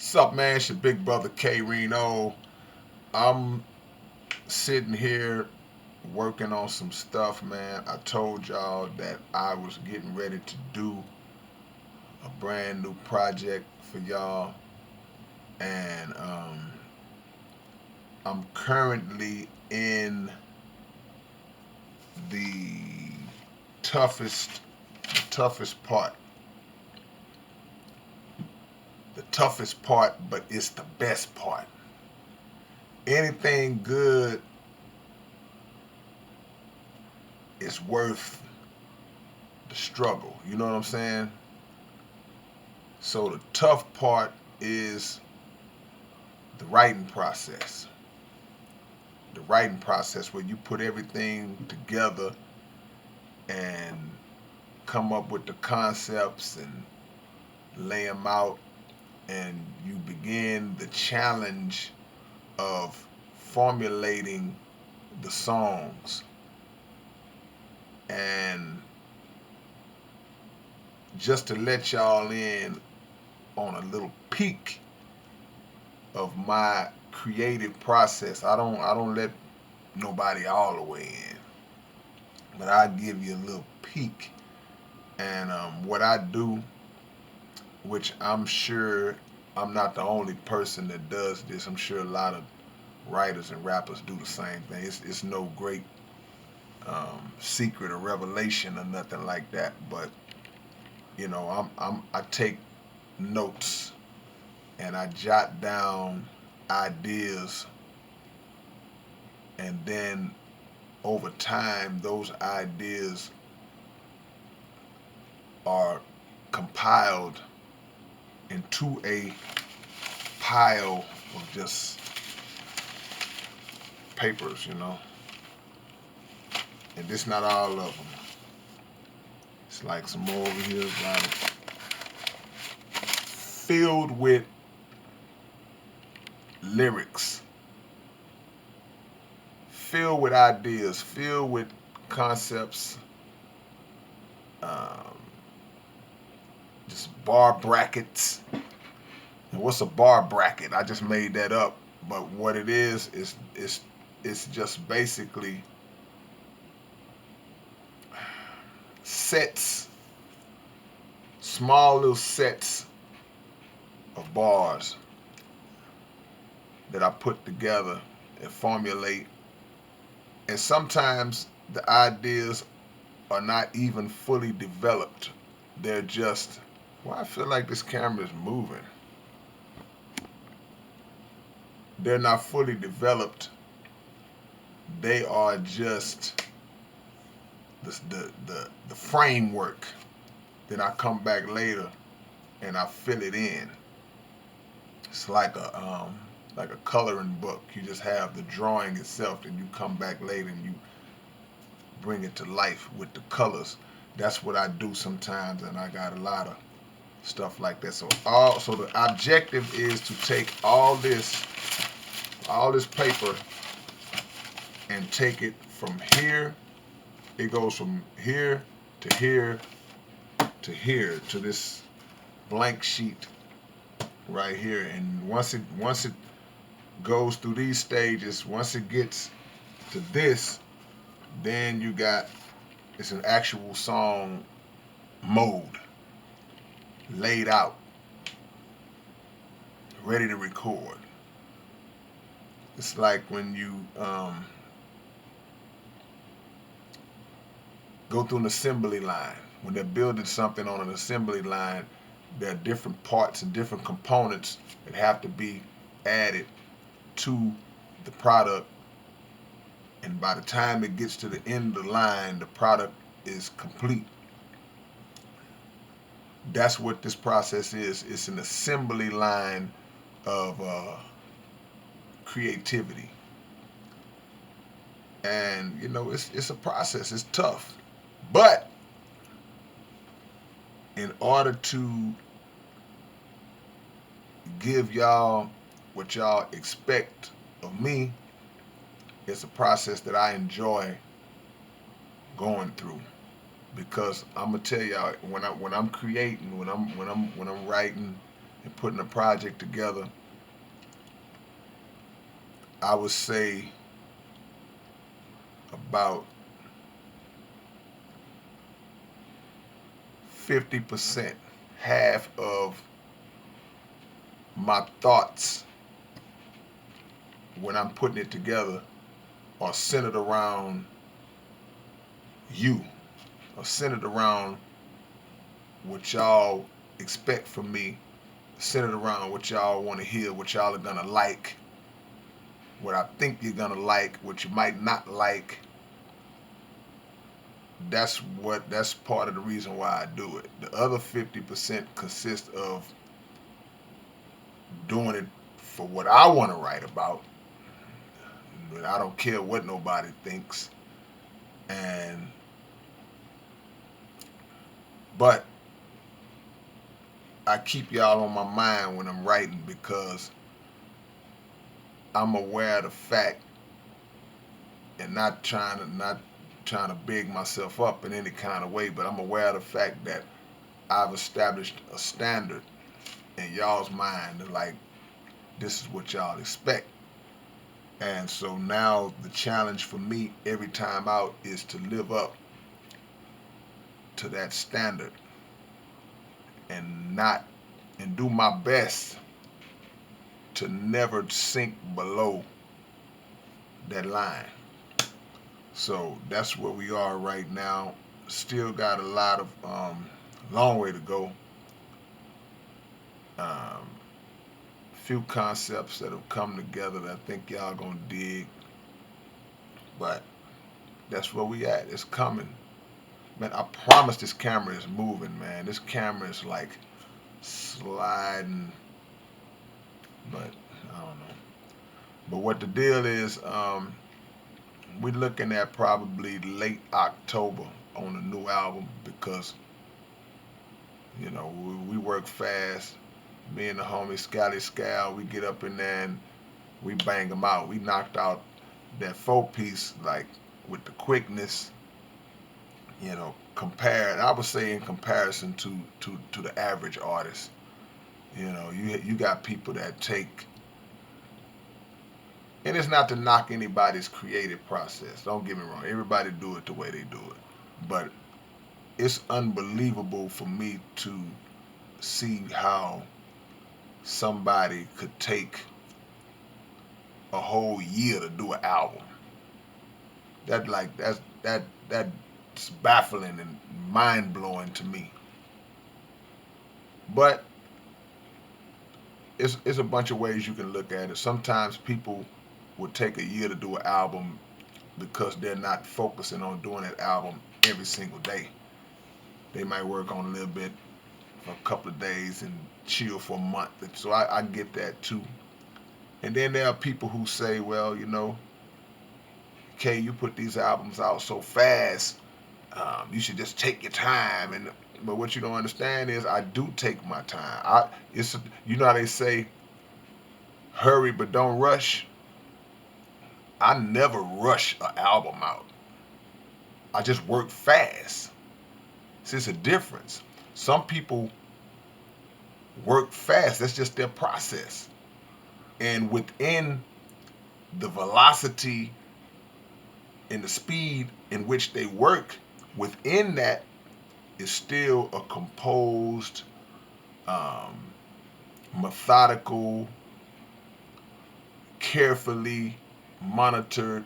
Sup, man? It's your big brother K-Rino. I'm sitting here working on some stuff, man. I told y'all that I was getting ready to do a brand new project for y'all, and I'm currently in the toughest, toughest part. The toughest part, but it's the best part. Anything good is worth the struggle. You know what I'm saying? So the tough part is the writing process. The writing process where you put everything together and come up with the concepts and lay them out, and you begin the challenge of formulating the songs. And just to let y'all in on a little peek of my creative process. I don't let nobody all the way in, but I give you a little peek. And what I do, which I'm sure I'm not the only person that does this. I'm sure a lot of writers and rappers do the same thing. It's no great secret or revelation or nothing like that. But I take notes and I jot down ideas, and then over time those ideas are compiled into a pile of just papers. And this not all of them. It's like some more over here, a lot of filled with lyrics, filled with ideas, filled with concepts, um, just bar brackets. And what's a bar bracket? I just made that up. But what it is it's just basically sets, small little sets of bars that I put together and formulate. And sometimes the ideas are not even fully developed. They're just, well, I feel like this camera is moving. They're not fully developed. They are just the framework. Then I come back later and I fill it in. It's like a coloring book. You just have the drawing itself, and you come back later and you bring it to life with the colors. That's what I do sometimes, and I got a lot of stuff like that. So the objective is to take all this paper and take it from here. It goes from here to here to here to this blank sheet right here. And once it goes through these stages, once it gets to this, then it's an actual song mode laid out, ready to record. It's like when you go through an assembly line. When they're building something on an assembly line, there are different parts and different components that have to be added to the product. And by the time it gets to the end of the line, the product is complete. That's what this process is. It's an assembly line of creativity. And it's a process. It's tough, but in order to give y'all what y'all expect of me, it's a process that I enjoy going through. Because I'm gonna tell y'all, when I'm creating, when I'm writing and putting a project together, I would say about 50%, half of my thoughts when I'm putting it together are centered around you, are centered around what y'all expect from me, centered around what y'all want to hear, what y'all are gonna like, what I think you're gonna like, what you might not like. That's part of the reason why I do it. The other 50% consists of doing it for what I want to write about. I don't care what nobody thinks. And but I keep y'all on my mind when I'm writing because I'm aware of the fact, and not trying to big myself up in any kind of way, but I'm aware of the fact that I've established a standard in y'all's mind, like this is what y'all expect. And so now the challenge for me every time out is to live up to that standard and not and do my best to never sink below that line. So that's where we are right now. Still got a lot of long way to go. Um, few concepts that have come together that I think y'all gonna dig, but that's where we at. It's coming, man. I promise this camera is moving, man. This camera is like sliding, but I don't know. But what the deal is, we're looking at probably late October on a new album because we work fast. Me and the homie Scally Scal, we get up in there and we bang them out. We knocked out that 4-piece like with the quickness, compared. I would say in comparison to the average artist. You got people that take, and it's not to knock anybody's creative process. Don't get me wrong. Everybody do it the way they do it, but it's unbelievable for me to see how somebody could take a whole year to do an album. That's baffling and mind blowing to me. But it's a bunch of ways you can look at it. Sometimes people would take a year to do an album because they're not focusing on doing that album every single day. They might work on a little bit for a couple of days and chill for a month. So I get that too. And then there are people who say, well, Kay, you put these albums out so fast. You should just take your time. But what you don't understand is I do take my time. It's how they say, hurry but don't rush. I never rush an album out. I just work fast. See, it's a difference. Some people work fast. That's just their process. And within the velocity and the speed in which they work, within that is still a composed, um, methodical, carefully monitored,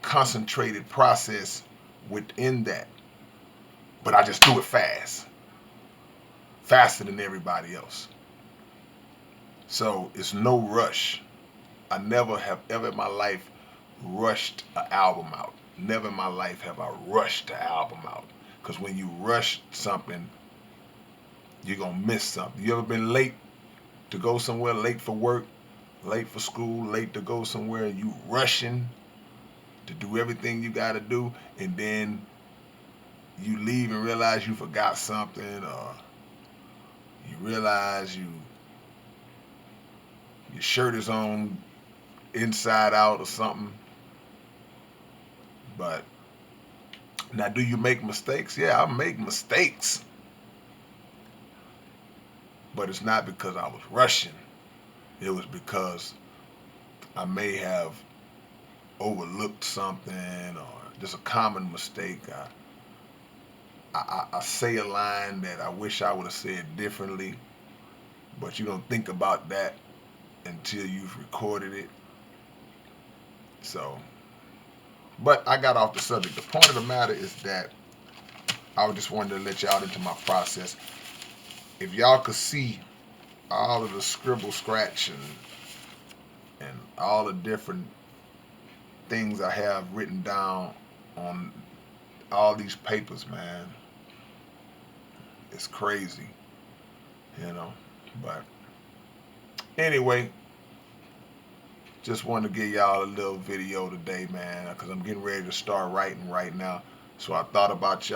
concentrated process within that. But I just do it fast, faster than everybody else. So it's no rush. I never have ever in my life rushed an album out. Never in my life have I rushed an album out. Because when you rush something, you're going to miss something. You ever been late to go somewhere, late for work, late for school, late to go somewhere, and you rushing to do everything you got to do, and then you leave and realize you forgot something, or you realize your shirt is on inside out or something. But now, do you make mistakes? Yeah, I make mistakes. But it's not because I was rushing. It was because I may have overlooked something or just a common mistake. I say a line that I wish I would have said differently, but you don't think about that until you've recorded it. So, but I got off the subject. The point of the matter is that I just wanted to let y'all into my process. If y'all could see all of the scribble scratch and all the different things I have written down on all these papers, man, it's crazy, you know. But anyway, just wanted to give y'all a little video today, man, because I'm getting ready to start writing right now. So I thought about y'all.